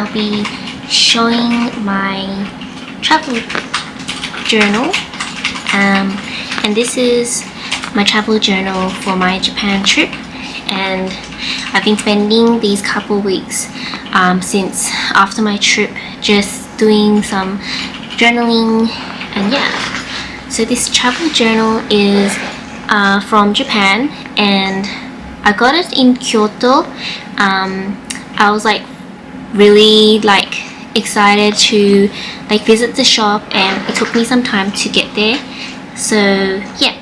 I'll be showing my travel journal, and this is my travel journal for my Japan trip, and I've been spending these couple weeks since after my trip just doing some journaling. And yeah, so this travel journal is from Japan, and I got it in Kyoto. I was like really excited to visit the shop, and it took me some time to get there. So yeah,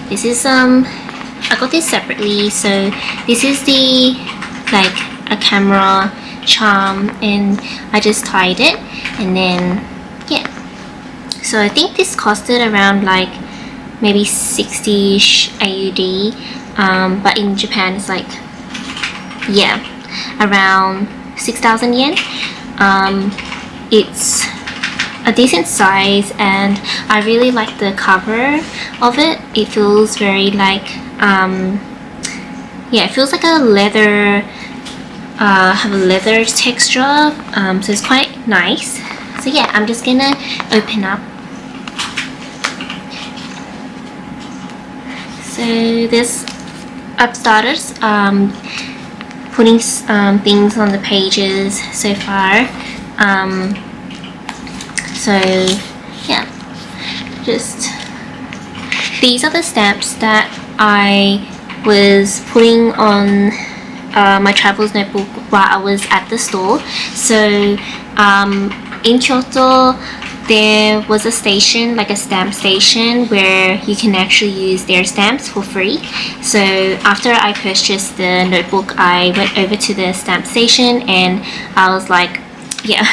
this is I got this separately. So this is the a camera charm, and I just tied it, and then yeah. So I think this costed around maybe 60-ish AUD, but in Japan it's yeah, around 6,000 yen. It's a decent size, and I really like the cover of it. It feels very yeah, it feels like a leather, have a leather texture, so it's quite nice. So yeah, I'm just gonna open up. So this, I've started putting things on the pages so far. So yeah, just these are the stamps that I was putting on my travels notebook while I was at the store. So in Kyoto there was a station, a stamp station, where you can actually use their stamps for free. So after I purchased the notebook, I went over to the stamp station, and I was yeah,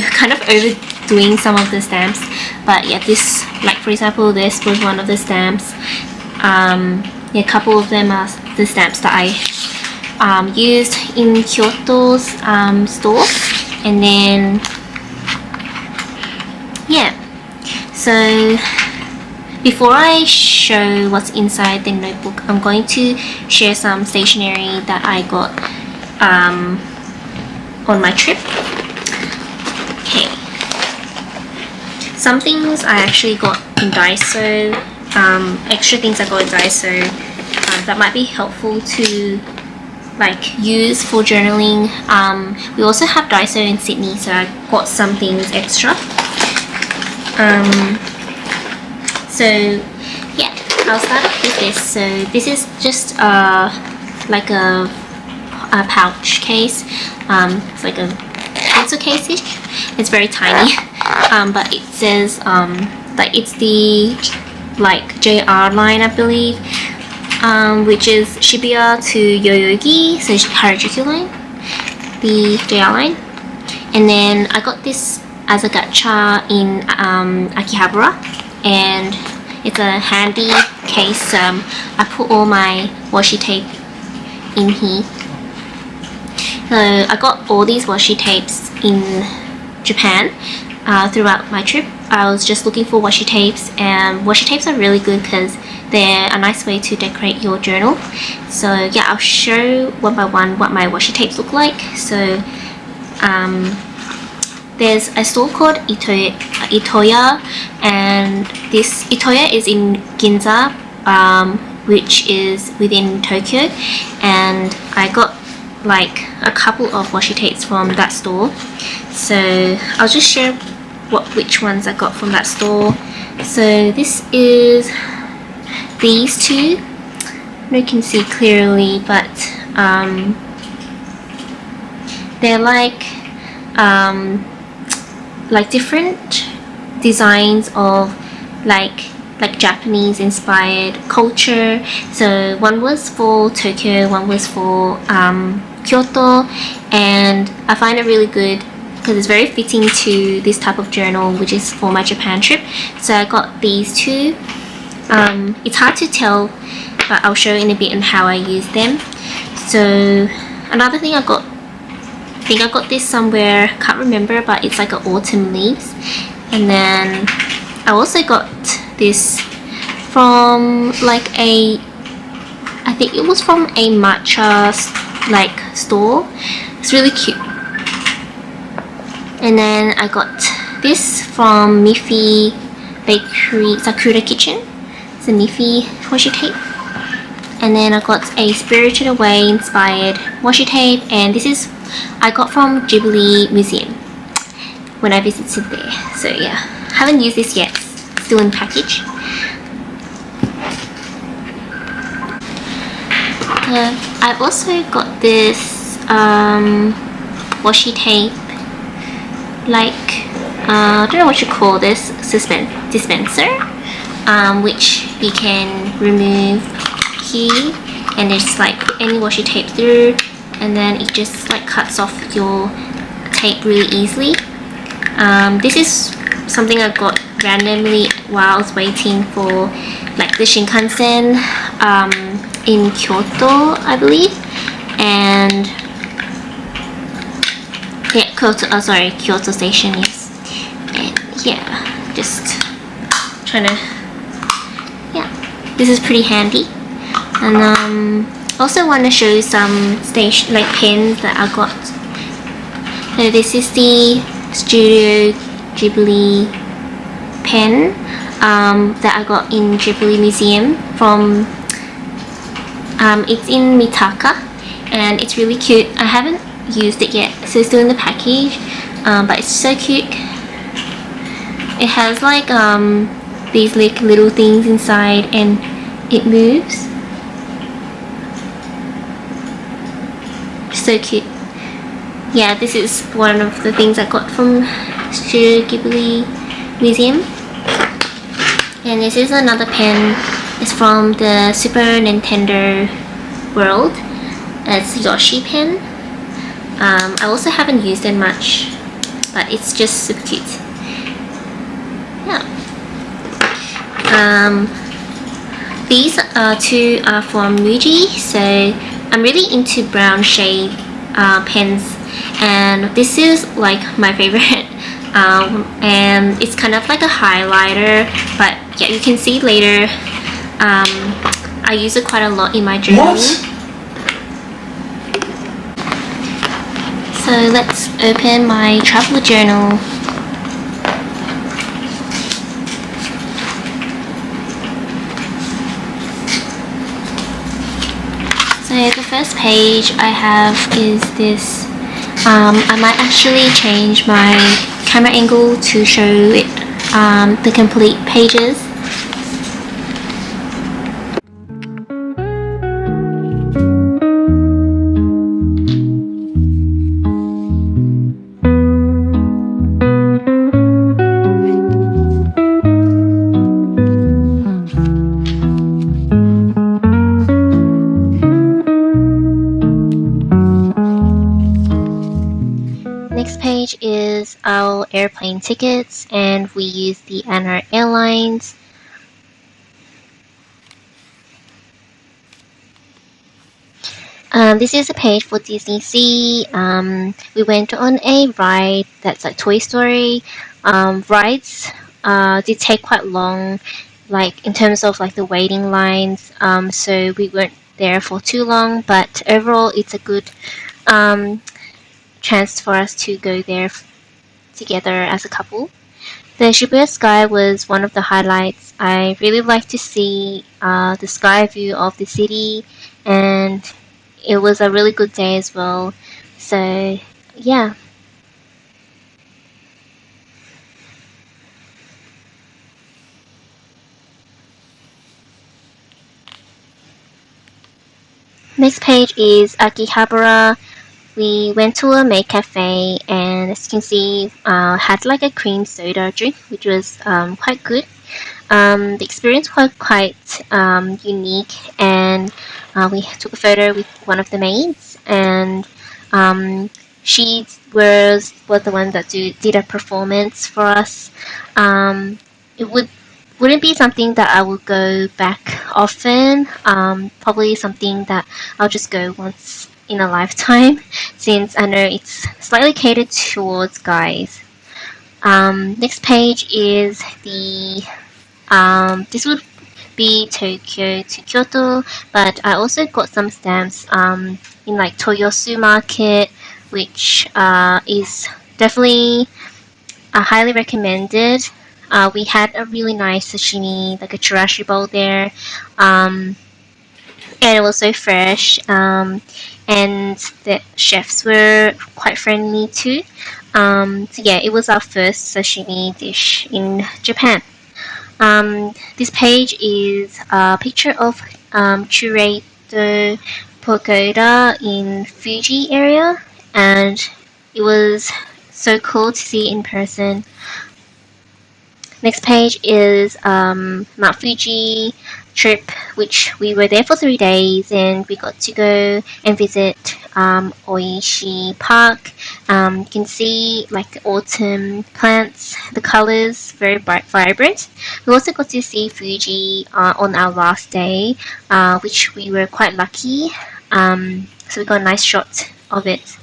kind of overdoing some of the stamps. But yeah, this, for example, this was one of the stamps. Yeah, a couple of them are the stamps that I used in Kyoto's store. And then yeah, so before I show what's inside the notebook, I'm going to share some stationery that I got on my trip. Okay, some things I actually got in Daiso, extra things I got in Daiso that might be helpful to use for journaling. We also have Daiso in Sydney, so I got some things extra. So yeah, I'll start off with this. So this is just a pouch case. It's like a pencil case-ish. It's very tiny, but it says it's the JR line, I believe, which is Shibuya to Yoyogi, so Harajuku line, the JR line. And then I got this as a gacha in Akihabara, and it's a handy case. I put all my washi tape in here. So I got all these washi tapes in Japan throughout my trip. I was just looking for washi tapes, and washi tapes are really good because they're a nice way to decorate your journal. So yeah, I'll show one by one what my washi tapes look like. So there's a store called Itoya, and this Itoya is in Ginza, which is within Tokyo, and I got a couple of washi tapes from that store. So I'll just share which ones I got from that store. So this is these two. You can see clearly, but they're different designs of Japanese inspired culture. So one was for Tokyo, one was for Kyoto, and I find it really good because it's very fitting to this type of journal, which is for my Japan trip. So I got these two. It's hard to tell, but I'll show in a bit on how I use them. So another thing I think I got this somewhere, can't remember, but it's like an autumn leaves. And then I also got this from I think it was from a matcha store. It's really cute. And then I got this from Miffy Bakery Sakura Kitchen. It's a Miffy washi tape. And then I got a Spirited Away inspired washi tape, and this is I got from Ghibli Museum when I visited there. So yeah, haven't used this yet, still in package. I've also got this washi tape, like I don't know what you call this, dispenser, which you can remove here, and just like put any washi tape through, and then it just like cuts off your tape really easily. This is something I got randomly while I was waiting for like the Shinkansen in Kyoto, I believe, and yeah, Kyoto station, yes. And yeah, just trying to, yeah, this is pretty handy. And also want to show you some pens that I got. So this is the Studio Ghibli pen that I got in Ghibli Museum from it's in Mitaka, and it's really cute. I haven't used it yet, so it's still in the package, but it's so cute. It has like these like little things inside, and it moves. So cute. Yeah, this is one of the things I got from Studio Ghibli Museum. And this is another pen. It's from the Super Nintendo world. It's Yoshi pen. I also haven't used it much, but it's just super cute. Yeah. These two are from Muji, so I'm really into brown shade pens, and this is like my favorite. And it's kind of like a highlighter, but yeah, you can see later I use it quite a lot in my journaling. So let's open my travel journal. So the first page I have is this. I might actually change my camera angle to show it the complete pages. Next page is our airplane tickets, and we use the ANA Airlines. This is a page for Disney Sea. We went on a ride that's like Toy Story. Rides did take quite long, like in terms of like the waiting lines. So we weren't there for too long, but overall it's a good chance for us to go there together as a couple. The Shibuya sky was one of the highlights. I really like to see the sky view of the city, and it was a really good day as well. So yeah. Next page is Akihabara. We went to a maid cafe, and as you can see, had like a cream soda drink, which was quite good. The experience was quite unique, and we took a photo with one of the maids, and she was the one that did a performance for us. It wouldn't be something that I would go back often. Probably something that I'll just go once in a lifetime, since I know it's slightly catered towards guys. Next page is the this would be Tokyo to Kyoto, but I also got some stamps in like Toyosu Market, which is definitely highly recommended. We had a really nice sashimi, like a chirashi bowl there, and it was so fresh. And the chefs were quite friendly too. So yeah, it was our first sashimi dish in Japan. This page is a picture of Churato Pagoda in Fuji area, and it was so cool to see in person. Next page is Mount Fuji trip, which we were there for 3 days, and we got to go and visit Oishi Park. You can see like the autumn plants, the colors very bright, vibrant. We also got to see Fuji on our last day, which we were quite lucky. So we got a nice shot of it.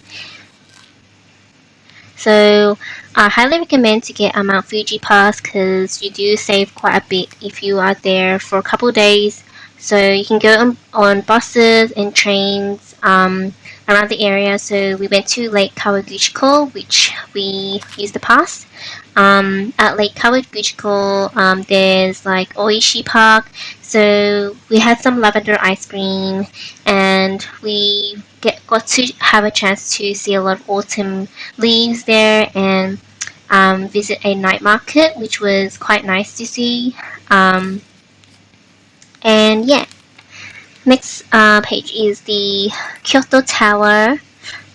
So I highly recommend to get a Mount Fuji pass because you do save quite a bit if you are there for a couple of days. So you can go on buses and trains around the area. So we went to Lake Kawaguchiko, which we used the pass. At Lake Kawaguchiko, there's like Oishi Park. So we had some lavender ice cream, and we got to have a chance to see a lot of autumn leaves there, and visit a night market, which was quite nice to see. And yeah, next page is the Kyoto Tower.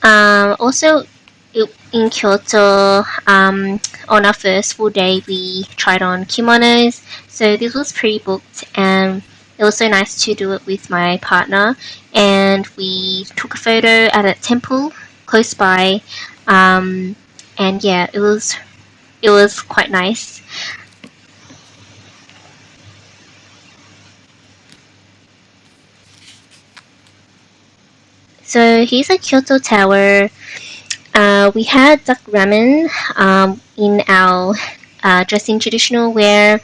Also, in Kyoto, on our first full day, we tried on kimonos. So this was pre-booked, and it was so nice to do it with my partner. And we took a photo at a temple close by. And yeah, it was quite nice. So here's a Kyoto Tower. We had duck ramen in our dressing traditional wear,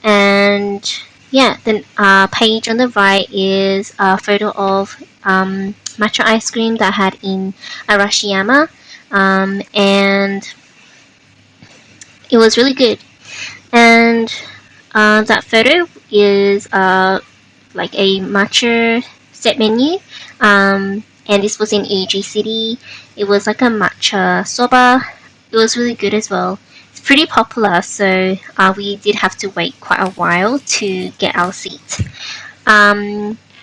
and yeah, the page on the right is a photo of matcha ice cream that I had in Arashiyama, and it was really good. And that photo is like a matcha set menu. And this was in Eiji City. It was like a matcha soba. It was really good as well. It's pretty popular, so we did have to wait quite a while to get our seat.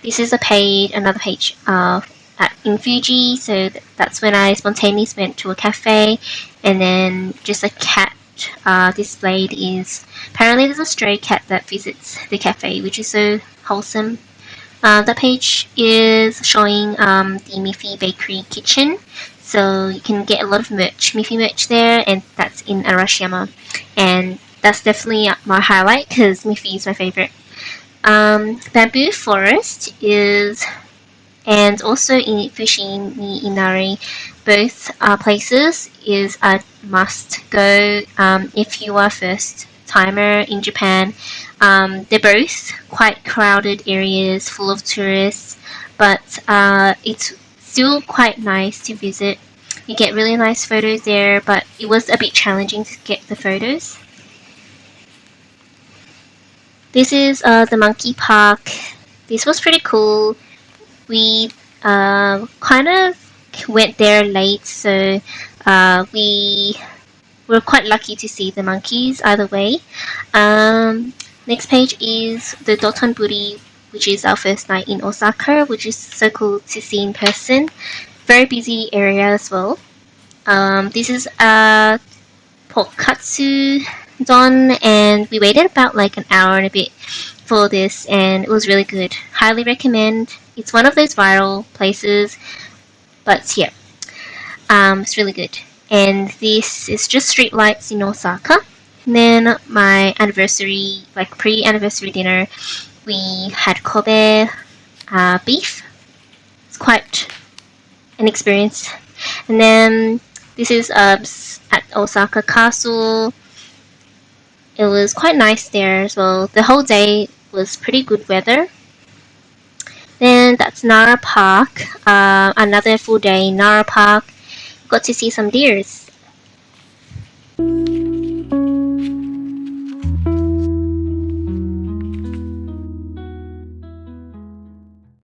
This is another page in Fuji, so that's when I spontaneously went to a cafe, and then just a cat displayed is apparently there's a stray cat that visits the cafe, which is so wholesome. That page is showing the Miffy Bakery kitchen, so you can get a lot of Miffy merch there, and that's in Arashiyama, and that's definitely my highlight because Miffy is my favorite. Bamboo Forest is, and also in Fushimi Inari, both places is a must go if you are first timer in Japan. They're both quite crowded areas full of tourists, but it's still quite nice to visit. You get really nice photos there, but it was a bit challenging to get the photos. This is the monkey park. This was pretty cool. We kind of went there late, so we were quite lucky to see the monkeys either way. Next page is the Dotonbori, which is our first night in Osaka, which is so cool to see in person. Very busy area as well. This is a Pokkatsu don, and we waited about like an hour and a bit for this, and it was really good. Highly recommend. It's one of those viral places, but yeah, it's really good. And this is just street lights in Osaka. And then my anniversary, like pre-anniversary dinner, we had Kobe beef. It's quite an experience. And then this is at Osaka Castle. It was quite nice there as well. The whole day was pretty good weather. Then that's Nara Park. Another full day in Nara Park. Got to see some deers.